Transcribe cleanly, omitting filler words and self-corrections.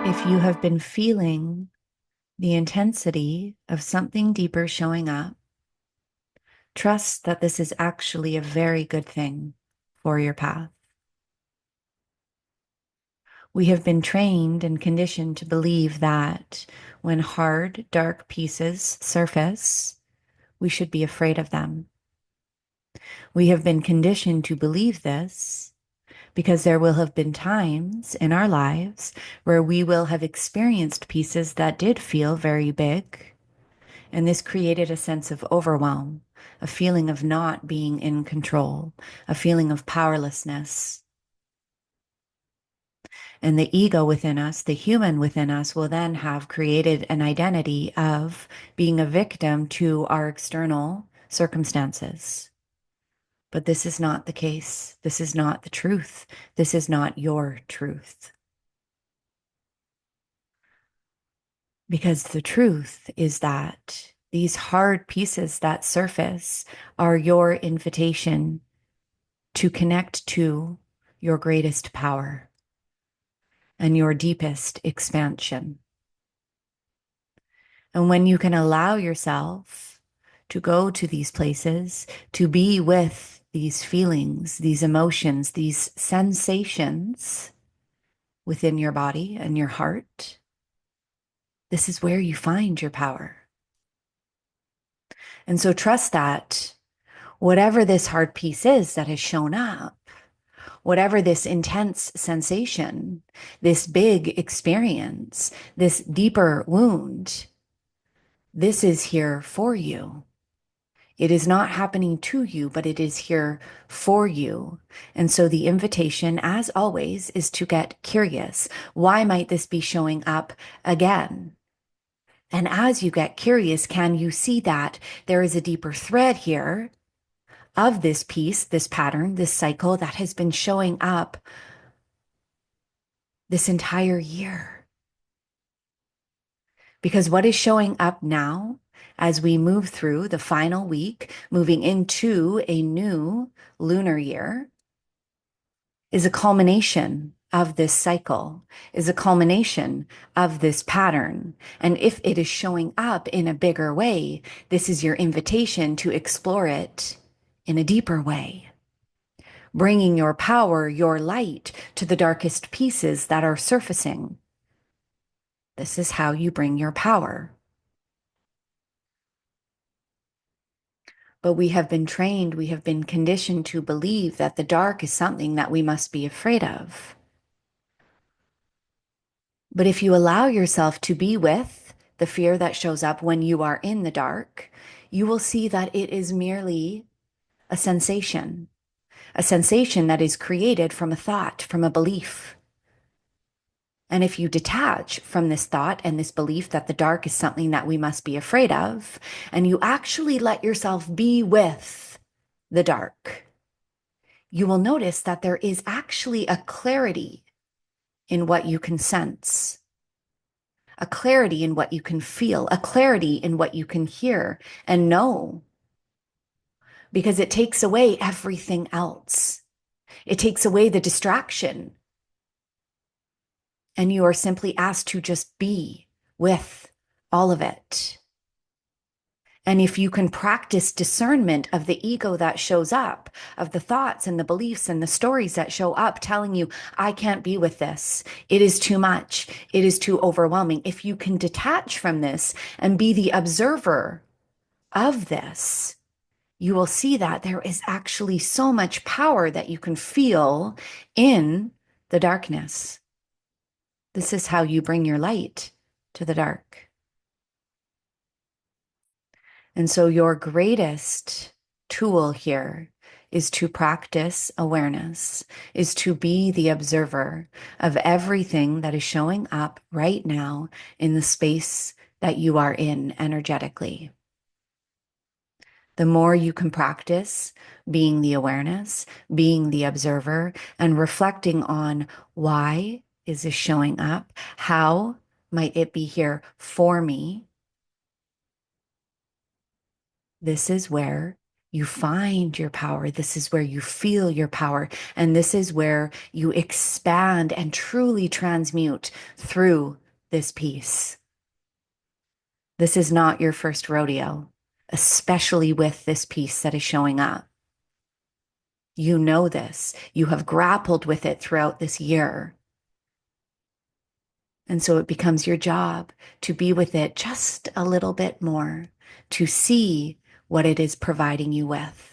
If you have been feeling the intensity of something deeper showing up, trust that this is actually a very good thing for your path. We have been trained and conditioned to believe that when hard, dark pieces surface, we should be afraid of them. We have been conditioned to believe this because there will have been times in our lives where we will have experienced pieces that did feel very big. And this created a sense of overwhelm, a feeling of not being in control, a feeling of powerlessness. And the ego within us, the human within us, will then have created an identity of being a victim to our external circumstances. But this is not the case. This is not the truth. This is not your truth. Because the truth is that these hard pieces that surface are your invitation to connect to your greatest power and your deepest expansion. And when you can allow yourself to go to these places, to be with these feelings, these emotions, these sensations within your body and your heart, this is where you find your power. And so trust that whatever this hard piece is that has shown up, whatever this intense sensation, this big experience, this deeper wound, this is here for you. It is not happening to you, but it is here for you. And so the invitation, as always, is to get curious. Why might this be showing up again? And as you get curious, can you see that there is a deeper thread here of this piece, this pattern, this cycle that has been showing up this entire year? Because what is showing up now as we move through the final week, moving into a new lunar year, is a culmination of this cycle, is a culmination of this pattern. And if it is showing up in a bigger way, this is your invitation to explore it in a deeper way, bringing your power, your light to the darkest pieces that are surfacing. This is how you bring your power. But we have been trained, we have been conditioned to believe that the dark is something that we must be afraid of. But if you allow yourself to be with the fear that shows up when you are in the dark, you will see that it is merely a sensation that is created from a thought, from a belief. And if you detach from this thought and this belief that the dark is something that we must be afraid of, and you actually let yourself be with the dark, you will notice that there is actually a clarity in what you can sense, a clarity in what you can feel, a clarity in what you can hear and know, because it takes away everything else. It takes away the distraction. And you are simply asked to just be with all of it. And if you can practice discernment of the ego that shows up, of the thoughts and the beliefs and the stories that show up telling you, I can't be with this. It is too much. It is too overwhelming. If you can detach from this and be the observer of this, you will see that there is actually so much power that you can feel in the darkness. This is how you bring your light to the dark. And so your greatest tool here is to practice awareness, is to be the observer of everything that is showing up right now in the space that you are in energetically. The more you can practice being the awareness, being the observer, and reflecting on why is this showing up? How might it be here for me? This is where You find your power. This is where you feel your power. And this is where you expand and truly transmute through this piece. This is not your first rodeo, especially with this piece that is showing up. You know this. You have grappled with it throughout this year. And so it becomes your job to be with it just a little bit more, to see what it is providing you with.